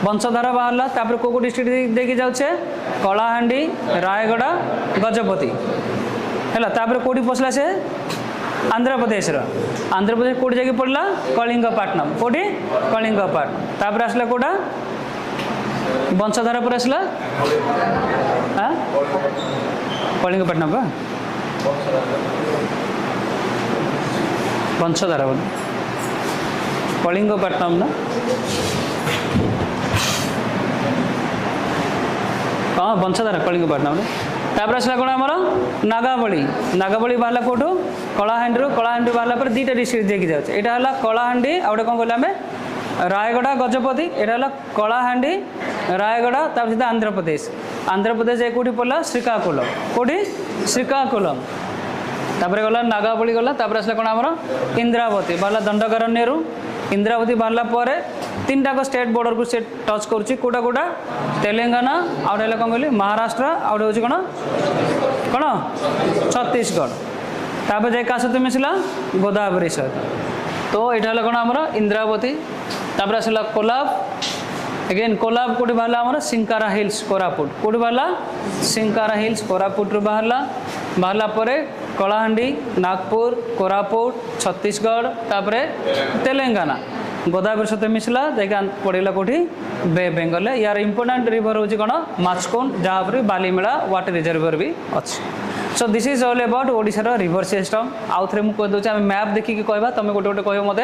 वंशधारा बाहरला तापर को डिस्ट्रिक्ट देखी जाऊे कलाहांडी रायगड़ा गजपति है तापर कौटी पसला से आंध्र प्रदेश कौटी जाकि पड़ला कलिंगपट्टनम कौटी कलिंगपट्टनम तापर आसला कौटा वंशधारा पर आसला हाँ कलिंगपट्टनम का वंशधारा बोल कलिंगपट्टनम ना हाँ वंशधारा कलिंगपट्टनम तापर आसला कौन आमर नागावली नागावली बाहर कौटू कलाहांडी कलाहांडी बाहर पर दुईटा डिस्ट्रिक्ट देखी जाए यहाँ है कलाहांडी आउटे कौन कहले आम रायगड़ा गजपति यहाँ है कलाहांडी रायगड़ा तापर सीधा आंध्र प्रदेश एक कौटी पड़ा श्रीकाकुलम कौटी श्रीकाकुलम तापर गला नागावली गला तापर आसला कौन आमर इंद्रावती बाहर दंडकारण्य इंद्रावती बाहर पर तीन टाक स्टेट बॉर्डर को से टच करुच्ची कोटा कोटा तेलंगाना आउटे है कौन कहली महाराष्ट्र आउटे हूँ कौन कौन छत्तीसगढ़ तापर जाए क्या सहित मिसला गोदावरी सहित तो यहाँ है कौन आमर इंद्रावती तापर आसला कोलाब अगेन कोलाब कौटी बाहर आमर सिंकारा हिल्स कोरापुट कौटी बाहर सिंकारा हिल्स कोरापुट बाहर पर कलाहांडी नागपुर कोरापुट छत्तीसगढ़ तापर तेलंगाना गोदावरी सहित मिसला जाकि पड़ेगा कौटी बे बेंगल यार इंपोर्टाट रिवर हूँ कौन माचकोन जहाँ पर बालीमेला वाटर रिजर्वर भी अच्छी so this is all about ओडिशार रिवर सिस्टम आउ थे मुझे कहीदे आम मैप देखिए कहवा तुम गोटे गोटे कह मत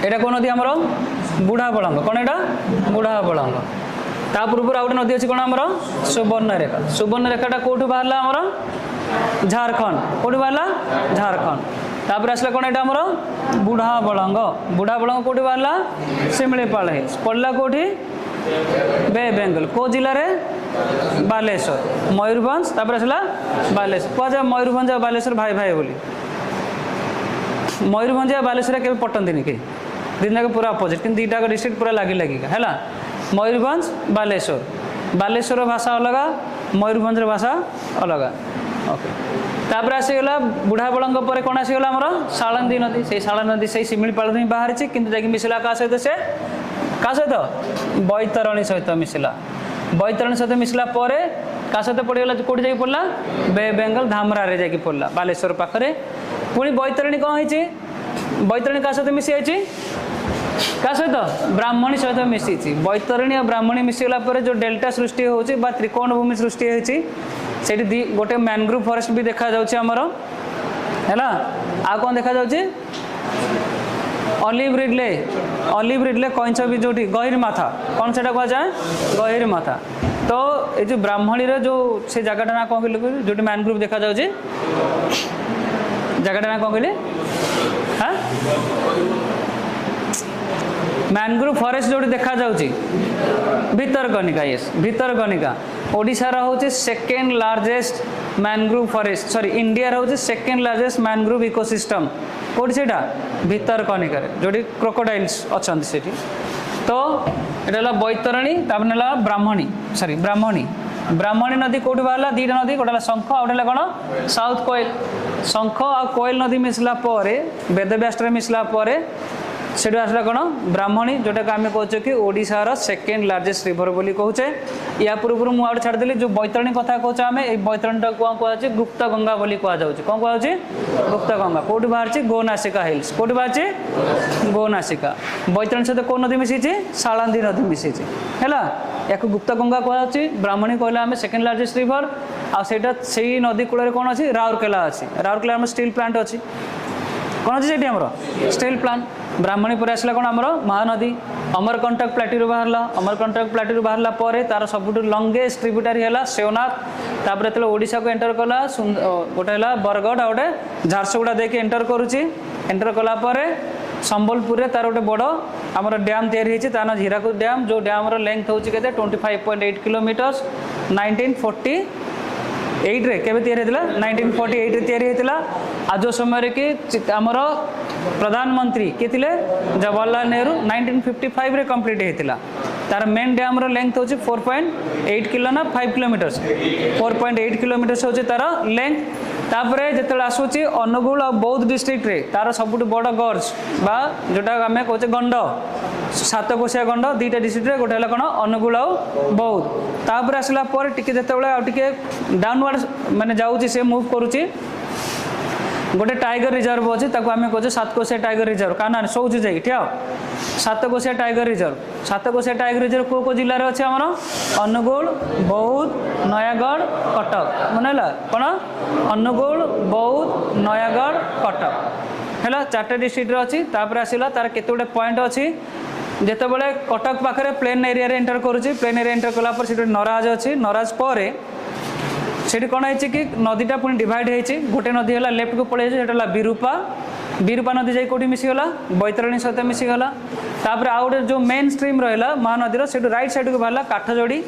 यहाँ कौन नदी आमर बुढ़ा बलंग कौन यहाँ बुढ़ा बलंग ता पूर्व आउ गए नदी अच्छी कौन आमर सुवर्णरेखा कौटू बाहर आमर झारखंड कौटी बाहर झारखंड तापर आसला कौन यहाँ आमर बुढ़ा बलंग कौटी बाहर शिमिलीपाल हिल्स पड़ला कौटी बे बेंगल को जिले में बालेश्वर मयूरभंज तापर आसला बालेश्वर कह मयूरभंज और बालेश्वर भाई भाई बोली मयूरभंज और बालेश्वर के पटंती कि दिन जाक पूरा अपोजिट कि दुईटा डिस्ट्रिक्ट पूरा लगी लगिका है मयूरभंज बालेश्वर भाषा अलग मयूरभंज भाषा अलग ओके तापर आसीगला बुढ़ा बलंग पर कौन आसीगला आमर सालंदी नदी से सालंदी नदी से शिमिलीपाल ही बाहरी किंतु जाकि मिसला क्या सहित से क्या सहित बैतरणी सहित मिसला बैतरणी सहित मिसला पर क्या सहित पड़गला कौटी जाकि पड़ला बे बेंगल धामरा रे जाकि पड़ला बालेश्वर पाखरे पुणी बैतरणी कौन है बैतरणी क्या सहित मिसी जाइए क्या सहित ब्राह्मणी सहित मिसी बैतरणी और ब्राह्मणी मिसगला जो डेल्टा सृष्टि होची बा त्रिकोण भूमि सृष्टि होची सेठी गोटे मैनग्रोव फॉरेस्ट भी देखा जाउची हमर हैला आ कौन देखा जाउची ऑलिव रिडले कइंच भी जोटी गहिर माथा कौन सेटा कह जाए गहिर माथा तो ये जो ब्राह्मणी रे जो से जगह ना कौन कहले जोटी मैनग्रोव देखा जाउची जगह ना कौन कहले हां मैनग्रोव फॉरेस्ट जो देखा जाउची भितरकनिका यस भितरकनिका ओडिशार हूँ second largest mangrove forest sorry India हूँ सेकेंड लार्जेस्ट मैनग्रोव इकोसिस्टम कौटी से भितरकनिका जो क्रोकोडाइल्स अच्छा से तो यहाँ बैतरणी तापर ब्राह्मणी सॉरी ब्राह्मणी नदी कौटी बाहर दुईटा नदी गोटे शंख आउ गए कौन साउथ कोयल शंख आ कोयल नदी मिसला वेदव्यास मिसला से आसला कौन ब्राह्मणी जोटा आम कहे कि ओडिशार सेकेंड लार्जेस्ट रिवर बोली कहचे या पूर्व मुझे छाड़ी जो बैतरणी कथा कहचे आम ये बैतरणी कौन कहे गुप्त गंगा बोली कहुच्छे कौन कहे गुप्त गंगा कौटी बाहर गोनासिका हिल्स कौटी बाहर गोनासिका बैतरणी सहित कौ नदी मिसी सालंदी नदी मिसी है या गुप्त गंगा कहुच्छे ब्राह्मणी कहले आम सेकेंड लार्जेस्ट रिवर आईटा से नदी कूल कौन अच्छी राउरकेला अच्छी राउरकेला स्टील प्लांट अच्छी कौन अच्छी से आमर स्टील प्लांट ब्राह्मणी पर आसला कौन आमर महानदी अमरकंटक प्लाटी बाहर अमरकंटक प्लाटी बाहर पर तार सब लंगेस्ट ट्रिब्यूटारी है शिवनाथ तापर जो ओडिशा को एंटर कला गोटे है बरगढ़ आ गए झारसुगुड़ा देखिए एंटर करुच्ची एंटर कलापर संबलपुर तार गोटे बड़ आमर डैम तैयारी तार हीराकुद डैम जो डैम लेंथ हूँ 25.8 किलोमीटर 1948 रे केबे तैयारी होता 1948 रे तैयारी होता आज जो समय कि आमर प्रधानमंत्री किए जवाहरलाल नेहरू 1955 रे कंप्लीट होता तार मेन डैम रो लेंथ होची 4.8 किलो ना 5 किलोमीटर 4.8 किलोमीटर होची तार लेंथ तापरे जेतेले आसुची अनुगुल और बौद्ध डिस्ट्रिक्ट रे तार सबुठ बड़ गॉर्ज बा जोटा आमे कहचे गंड सातकोशिया गंड दुईटा डिस्ट्रिक्ट रे गोटे हला कोन अनुगुल और बौद्ध तापरे आसला पर टिके जेतेले आ टिके डाउनवर्ड माने जाउची से मूव करूची गोटे टाइगर रिजर्व अच्छे आम कहे सातकोशिया टाइगर रिजर्व क्या ना शौच जाए ठीक सातकोशिया टाइगर रिजर्व को जिले में अच्छे आम अनुगुल बौद्ध नयागढ़ कटक मन है कौन अनुगुल बौद्ध नयागढ़ कटक है चार्टे डिस्ट्रिक्ट अच्छी आसला तार केते गुटे पॉइंट अच्छी जितेबाला कटक पाखे प्लेन एरिया एंटर करुच्ची प्लेन एरिया एंटर कलापर से नराज अच्छी नराज पर सेठी कौन है कि नदीटा पुणी डिवाइड होती गोटे नदी है लेफ्ट को पड़े से विरूपा विरूपा नदी जाए कौटी मिसीगला बैतरणी सहित मिसीगला तापर आउ गए जो मेन स्ट्रीम रहा महानदीर से राइट साइड को बाहर काठजोड़ी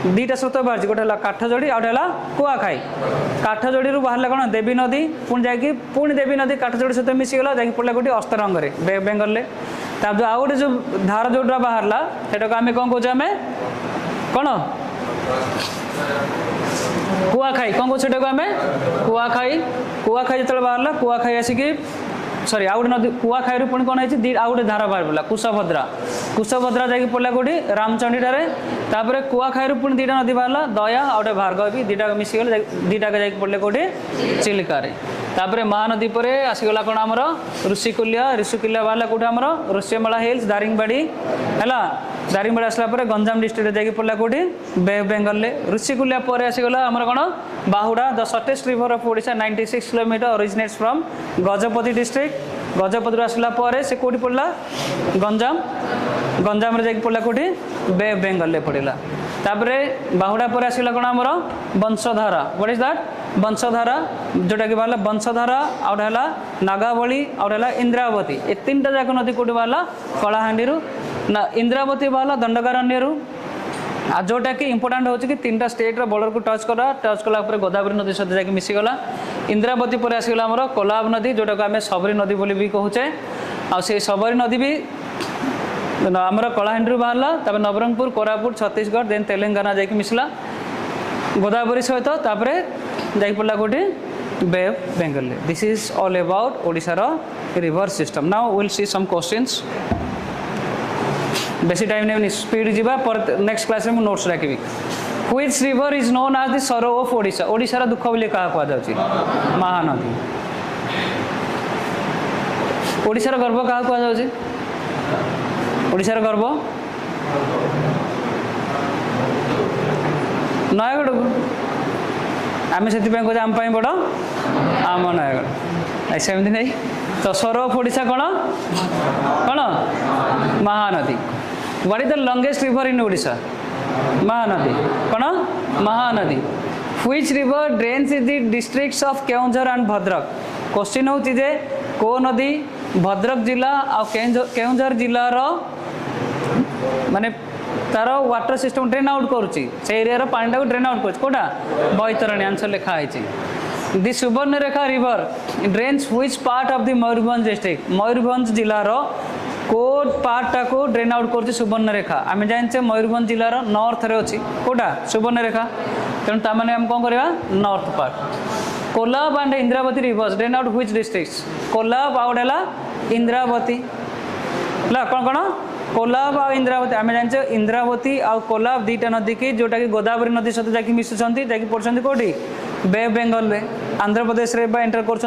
दुईटा स्रोत बाहर गोटे काठजोड़ी आउ गए कुआखाई काठजोड़ी बाहर कौन देवी नदी पुणी जाकि पुणी देवी नदी काठजोड़ी सहित मिसीगला जाकि पड़ा गोटे अस्तरंगे बेंगल तापर आउ गए जो धार जोड़ा बाहर से आम कौन कहे आम कौन कुआखाई कौन कौन आम कुआखाई जो बाहर कुआखाई आसिकी सॉरी आउ नदी कुआखाई पुणी कौन है आउ गए धारा बाहर पड़ा कुशभद्रा जाकि पड़ा कौटी रामचंडी ठारे कुआखाई पुणी दुईटा नदी बाहर दया आउ गए भार्गवी दुईटा मिसीगले दुईटा जाकि पड़े कौटी चिलिकार तापर महानदी पर आसीगला कौन आमर ऋषिकुलिया बाहर कौटे आमर ऋष्यमाला हिल्स दारिंगबाड़ी है दारिंगबाड़ी आसला गंजाम डिस्ट्रिक्ट जाकि पड़ा कौटी बे ऑफ बेंगल ऋषिकुलिया पर आसीगला आमर कौन Bahuda the shortest river of Odisha 96 kilometre originates from Gajapati district Gajapati आसला पर से कौटी पड़ा गंजाम जाकि पड़ा कौटी बे ऑफ बेंगल पड़ा तापर बाहुड़ा पर आसला कौन आमर Vansadhara what is that Vansadhara जोटा कि बाहर वंशधारा आउ गए नागावली आउ गए इंद्रावती ए तीन टा जाक नदी कौटी बाहर कलाहांडी ना इंद्रावती बाहर दंडकारण्य आ जोटा कि इंपोर्टाट हो कि तीन टा स्टेट बॉर्डर को टच कला गोदावरी नदी सहित जाकि मिसीगला इंद्रावती पर आसगला आमर कोलाब नदी जोटा को आम सबरी नदी बोली भी कहूचे आ सबरी नदी भी आमर कलाहांडी बाहर तब नवरंगपुर कोरापुट छत्तीसगढ़ देन तेलंगाना जाकि मिसला गोदावरी सहित तापर जाकि पड़ा कौटी bay of Bengal this is all about ओडिशार river system now will see some questions बेसी टाइम नहीं स्पीड जीवा पर नेक्स्ट क्लास में नोट्स रखी which river is known as the sorrow of Odisha ओडिशार दुख बोली क्या कहुच्छी महानदी ओडिशार गर्व क्या कहुच्छी ओडिशार गर्व नयगढ़ को आम से कहे आम बड़ आम नयगढ़ सेमती नहीं तो सर ऑफ ओडिशा कौन कौन Mahanadi what is the longest river in Odisha Mahanadi कौन Mahanadi which river drains is the districts of Keonjhar and Bhadrak question होची जे को नदी भद्रक जिला आ केउंझर जिलार माने तार वाटर सिस्टम ड्रेन आउट करुच्ची से एरिया पानी को ड्रेन आउट कौटा बैतरणी आंसर लिखाई the Subarnarekha river drains which part of the Mayurbhanj district Mayurbhanj जिलार को पार्टा को ड्रेन आउट कर सुवर्णरेखा आम जाने मयूरभंज जिलार नॉर्थ रे अच्छी कौटा सुवर्णरेखा तेणु ताने आम कौन करवा north part Kolab and Indravati rivers drain out which districts Kolab out है इंद्रावती कौन कौन कोलाब आ इंद्रावती आम जाने इंद्रावती आ कोलाब दुईटा नदी की जोटा कि गोदावरी नदी सहित जाकि मिशुंट जाकि पड़ते कौटी बे ऑफ बेंगल में आंध्र प्रदेश रे एंटर कर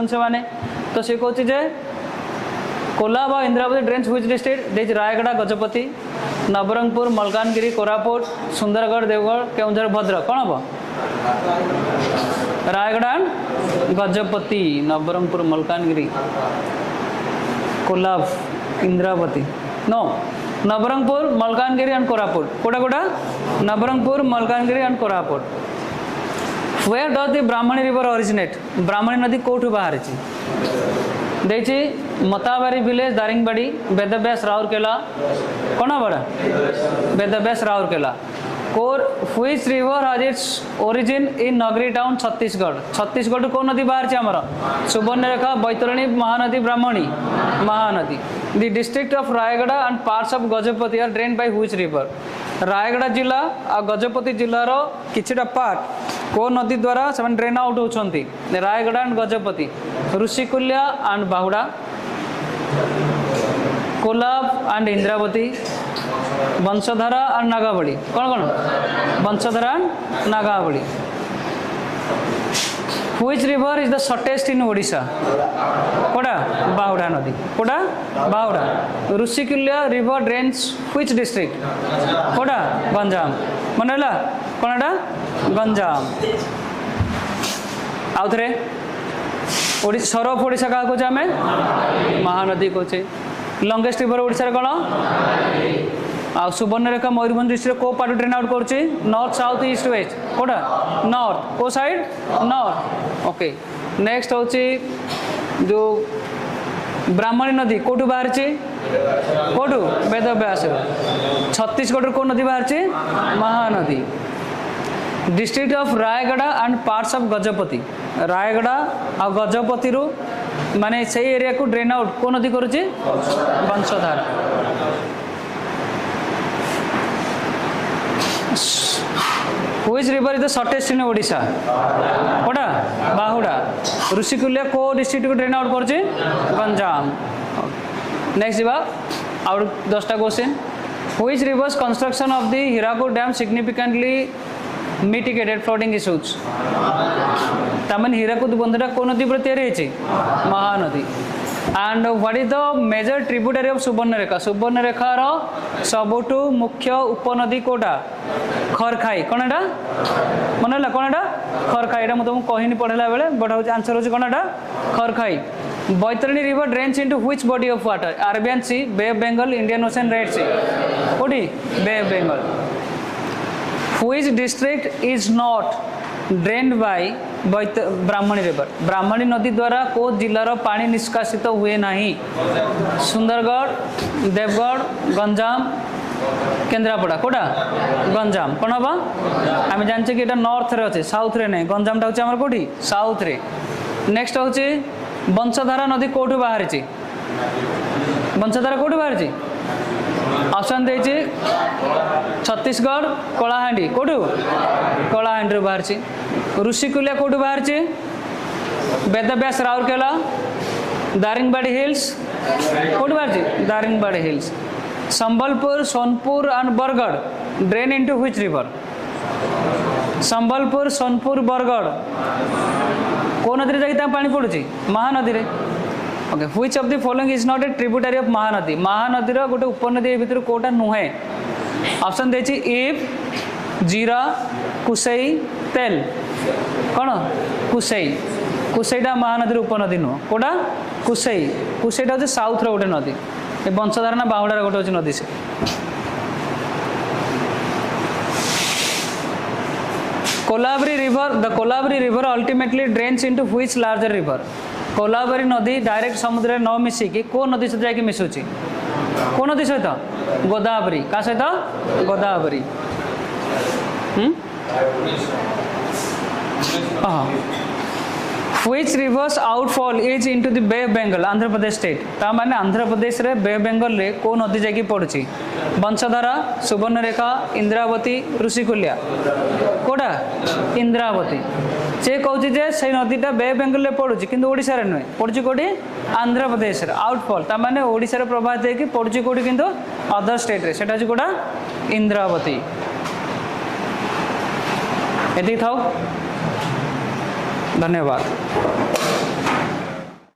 तो सी कहूँ जे कोलाब आ इंद्रावती ड्रेन्स व्हिच डिस्ट्रिक्ट देज रायगढ़ गजपति नवरंगपुर मलकानगिरी कोरापुट सुंदरगढ़ देवगढ़ केउंझर भद्रक कौन हम Rayagada and Gajapati Nabarangpur Malkangiri Kolab Indravati no Nabarangpur Malkangiri and Koraput कोटा कोटा Nabarangpur Malkangiri and Koraput where does the Brahmani river originate Brahmani नदी कौटू बाहर देखी मताबारी विलेज दारिंगबाड़ी वेदव्यास राउरकेला कौन बड़ा वेदव्यास राउरकेला कोर which river has its origin in Nagari town Chhattisgarh को नदी बाहर आमर Subarnarekha Baitarani Mahanadi Brahmani Mahanadi the district of Rayagada and parts of Gajapati are drained by which river Rayagada जिला आ गजपति जिलार किछिटा पार्ट को नदी द्वारा से ड्रेन आउट होती Rayagada and Gajapati Rushikulya and Bahuda Kolab and Indravati Vansadhara and Nagavali कौन कौन Vansadhara and Nagavali Which river is the shortest in Odisha? कोड़ा बाहुड़ा नदी कोड़ा बाहुड़ा Rushikulya river drains which district? कोड़ा गंजाम मनला कोनडा गंजाम आउ थरे ओडिशा सरफ ओडिशा का कोचे हमें महानदी कोचे लॉन्गेस्ट रिवर ओडिशा रे कोन आ सुवर्णरेखा मयूरभंज डिस्ट्रिक्ट को पार्ट ड्रेन आउट करछि नॉर्थ साउथ ईस्ट वेस्ट कोडा नॉर्थ को साइड नॉर्थ ओके नेक्स्ट होछि जो ब्राह्मणी नदी कोठु बाहर छि कोठु वेदव्यास छत्तीसगढ़ को नदी बाहर छि Mahanadi district of Rayagada and parts of Gajapati Rayagada आ गजपति रु माने सेही एरिया को ड्रेन आउट को नदी करूछि Vamsadhara Which river is the shortest in Odisha? कोड़ा बाहुड़ा ऋषिकुल्या को डिस्ट्रिक्ट को ड्रेन आउट करछि गंजाम नेक्स्ट जीवा और 10टा question Which rivers construction of the Hirakud dam significantly mitigated flooding issues? तामन हीराकुद बंधटा को नदी पर तैयार हेछि Mahanadi and what is the major tributary of Subarnarekha Subarnarekha रो सबुठु मुख्य उपनदी कोटा खरखाई कोनडा मनला कोनडा खरखाई एटा म तुमको कहिनी पढला बेले बट आंसर होछि कोनडा खरखाई Baitarani river drains into which body of water Arabian sea bay of Bengal Indian ocean red sea कोडी bay of Bengal which district is not drained by Brahmani river Brahmani नदी द्वारा को जिलार पानी निष्कासित हुए नहीं सुंदरगढ़ देवगढ़ गंजाम केन्द्रापड़ा कोटा गंजाम कौन हम आम जाने कि नॉर्थ रे अच्छे साउथ रे नहीं गंजामटा हूँ आम कौटी साउथ रे नेक्स्ट हूँ वंशधारा नदी कौटू बाहरी वंशधारा कौटू बाहरी ऑप्शन देछि छत्तीसगढ़ कलाहांडी कौटू कलाहांडी बाहरी ऋषिकुल्या कौटू बाहरी वेदव्यास राउरकेला दारिंगबाड़ी हिल्स कौटू बाहरी Daringbadi hills Sambalpur Sonepur and Bargarh drain into which river Sambalpur Sonepur Bargarh को नदी जाकि पानी पड़ुची महानदी रे okay which of the following is not a tributary of Mahanadi Mahanadi रो गोटे उपनदी भितर कोटा नुहे ऑप्शन देछि इफ जीरा कुसई तेल कौन कुसई कुसईटा महानदी उपनदी नुह कोटा कुसई कुसईटा हूँ साउथ रो गोटे नदी वंशधारा बाहुड़ा गोटे हूँ नदी से कोलाबरी रिवर द कोलाबरी river ultimately drains into which larger river कोलाबरी नदी डायरेक्ट समुद्र न मिसिकी को नदी सहित जाकि मिसुची को नदी सहित गोदावरी का सहित Godavari Which rivers outfall is into the Bay of Bengal Andhra Pradesh state ता माने आंध्र प्रदेश रे बे बेंगल रे को नदी जाकि पड़ुची वंशधारा सुवर्णरेखा इंद्रावती ऋषिकुल्या कोडा इंद्रावती से कहूँ जे से नदीटा बे बेंगल रे पड़ुची किंतु ओडिशा रे नुहे पड़ुची कोडी आंध्र प्रदेश रे आउटफॉल ता माने ओडिशा रे प्रभावित हेकि पड़ुची कोडी किंतु अदर स्टेट रे सेटा छि कोडा इंद्रावती एति थाउ धन्यवाद।